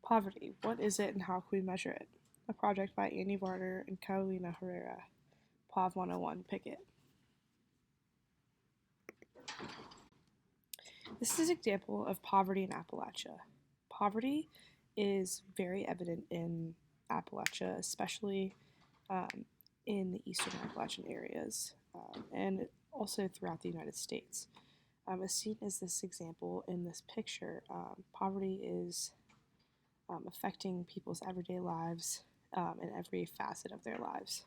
Poverty, what is it and how can we measure it? A project by Annie Varner and Carolina Herrera. POV 101, Picket. This is an example of poverty in Appalachia. Poverty is very evident in Appalachia, especially in the eastern Appalachian areas, and also throughout the United States. As seen as this example in this picture, poverty is affecting people's everyday lives in every facet of their lives.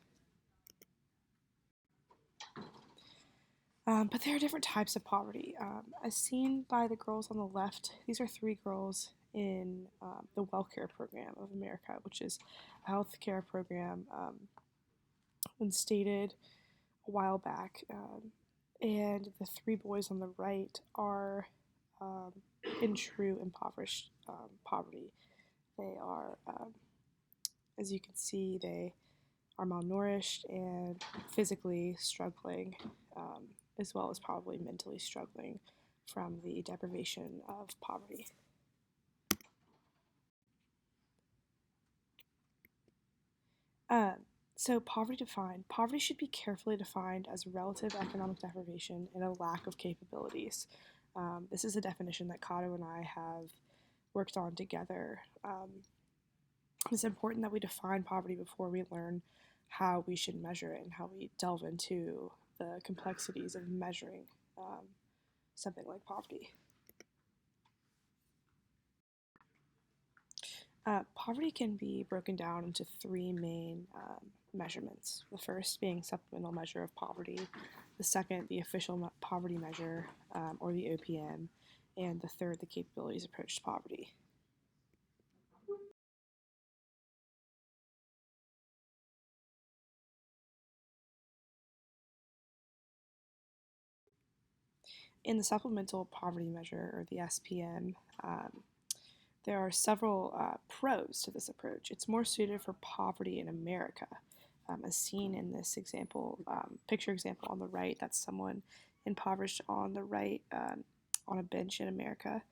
But there are different types of poverty. As seen by the girls on the left, these are 3 girls in the WellCare program of America, which is a health care program instated a while back. And the 3 boys on the right are in true impoverished poverty. They are, as you can see, they are malnourished and physically struggling, as well as probably mentally struggling from the deprivation of poverty. So poverty defined. Poverty should be carefully defined as relative economic deprivation and a lack of capabilities. This is a definition that Kato and I have worked on together. It's important that we define poverty before we learn how we should measure it and how we delve into the complexities of measuring something like poverty. Poverty can be broken down into 3 main measurements. The first being supplemental measure of poverty, the second the official poverty measure, or the OPM, and the third the capabilities approach to poverty. In the supplemental poverty measure, or the SPM, there are several pros to this approach. It's more suited for poverty in America, as seen in this example, picture example on the right. That's someone impoverished on the right on a bench in America.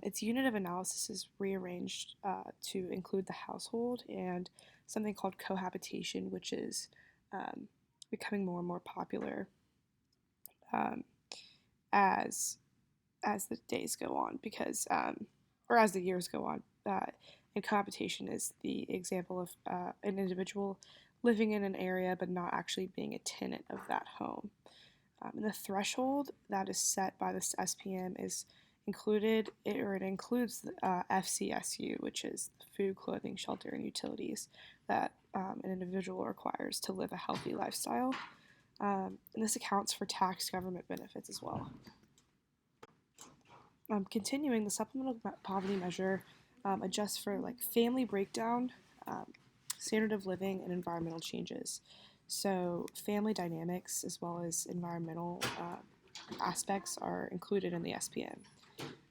Its unit of analysis is rearranged to include the household and something called cohabitation, which is becoming more and more popular as the days go on, because or as the years go on. And cohabitation is the example of an individual living in an area but not actually being a tenant of that home. And the threshold that is set by this SPM is included, it includes the FCSU, which is food, clothing, shelter, and utilities that an individual requires to live a healthy lifestyle. And this accounts for tax government benefits as well. Continuing, the supplemental poverty measure adjusts for family breakdown, standard of living, and environmental changes. So family dynamics as well as environmental aspects are included in the SPM.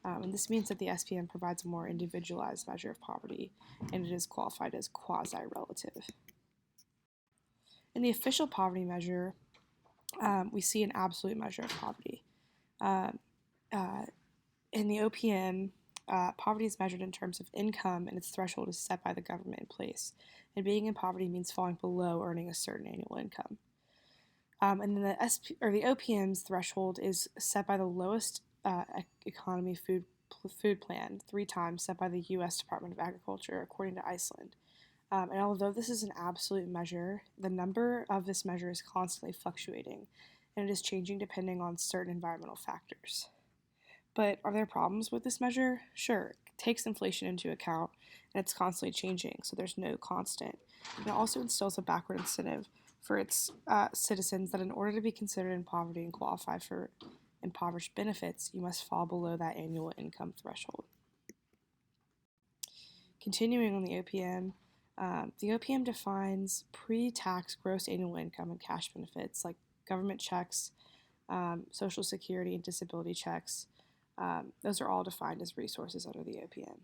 And this means that the SPM provides a more individualized measure of poverty, and it is qualified as quasi-relative. In the official poverty measure, we see an absolute measure of poverty. In the OPM, poverty is measured in terms of income, and its threshold is set by the government in place. And being in poverty means falling below earning a certain annual income. And then the OPM's threshold is set by the lowest economy food plan, 3 times set by the U.S. Department of Agriculture, according to Iceland. And although this is an absolute measure, the number of this measure is constantly fluctuating, and it is changing depending on certain environmental factors. But are there problems with this measure? Sure, it takes inflation into account, and it's constantly changing, so there's no constant. And it also instills a backward incentive for its citizens that in order to be considered in poverty and qualify for impoverished benefits, you must fall below that annual income threshold. Continuing on the OPM defines pre-tax gross annual income and cash benefits like government checks, Social Security and disability checks. Those are all defined as resources under the OPM.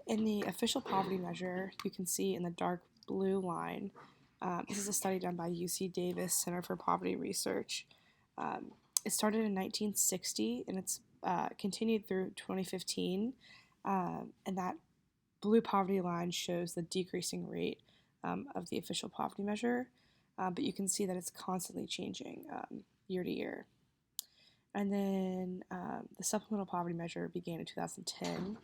In the official poverty measure, you can see in the dark blue line, this is a study done by UC Davis Center for Poverty Research. It started in 1960, and it's continued through 2015, and that blue poverty line shows the decreasing rate of the official poverty measure, but you can see that it's constantly changing year to year. And then the supplemental poverty measure began in 2010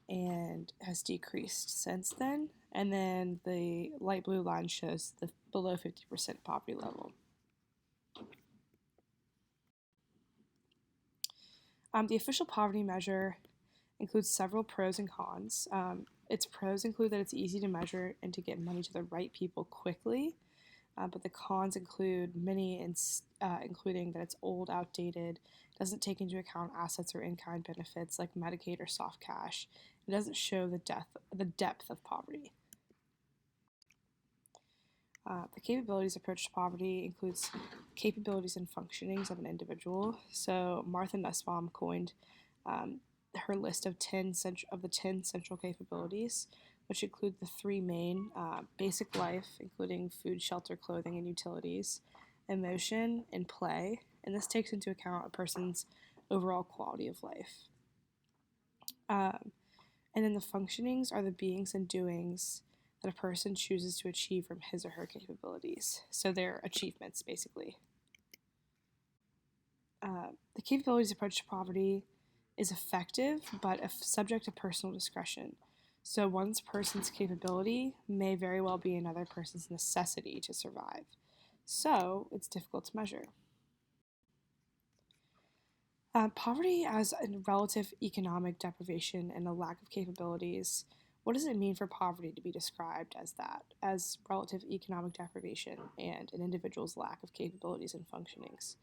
and has decreased since then. And then the light blue line shows the below 50% poverty level. The official poverty measure includes several pros and cons. Its pros include that it's easy to measure and to get money to the right people quickly, but the cons include many, including that it's old, outdated, doesn't take into account assets or in-kind benefits like Medicaid or soft cash. It doesn't show the depth of poverty. The capabilities approach to poverty includes capabilities and functionings of an individual. So Martha Nussbaum coined her list of the 10 central capabilities, which include the three main: basic life, including food, shelter, clothing, and utilities; emotion; and play. And this takes into account a person's overall quality of life. And then the functionings are the beings and doings that a person chooses to achieve from his or her capabilities. So they're achievements, basically. The capabilities approach to poverty is effective, but subject to personal discretion. So one person's capability may very well be another person's necessity to survive. So it's difficult to measure. Poverty as a relative economic deprivation and a lack of capabilities. What does it mean for poverty to be described as that, as relative economic deprivation and an individual's lack of capabilities and functionings?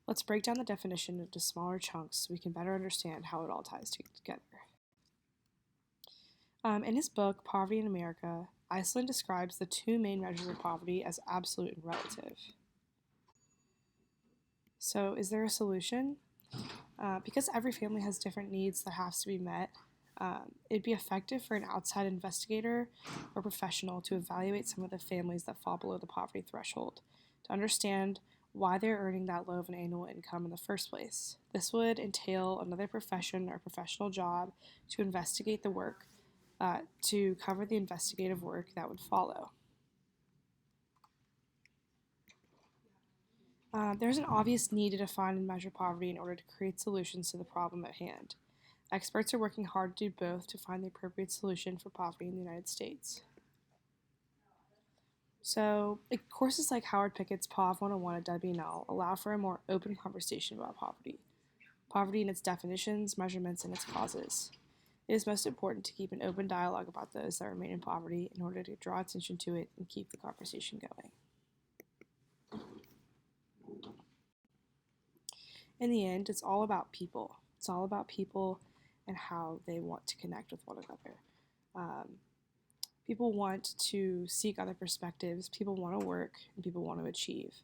Let's break down the definition into smaller chunks so we can better understand how it all ties together. In his book, Poverty in America, Iceland describes the two main measures of poverty as absolute and relative. So is there a solution? Because every family has different needs that has to be met, it'd be effective for an outside investigator or professional to evaluate some of the families that fall below the poverty threshold to understand why they're earning that low of an annual income in the first place. This would entail another profession or professional job to investigate the work, to cover the investigative work that would follow. There's an obvious need to define and measure poverty in order to create solutions to the problem at hand. Experts are working hard to do both to find the appropriate solution for poverty in the United States. So, courses like Howard Pickett's POV 101 at WNL allow for a more open conversation about poverty and its definitions, measurements, and its causes. It is most important to keep an open dialogue about those that remain in poverty in order to draw attention to it and keep the conversation going. In the end, it's all about people. It's all about people and how they want to connect with one another. People want to seek other perspectives, people want to work, and people want to achieve.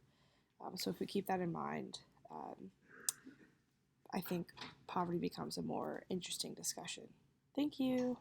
So if we keep that in mind, I think poverty becomes a more interesting discussion. Thank you.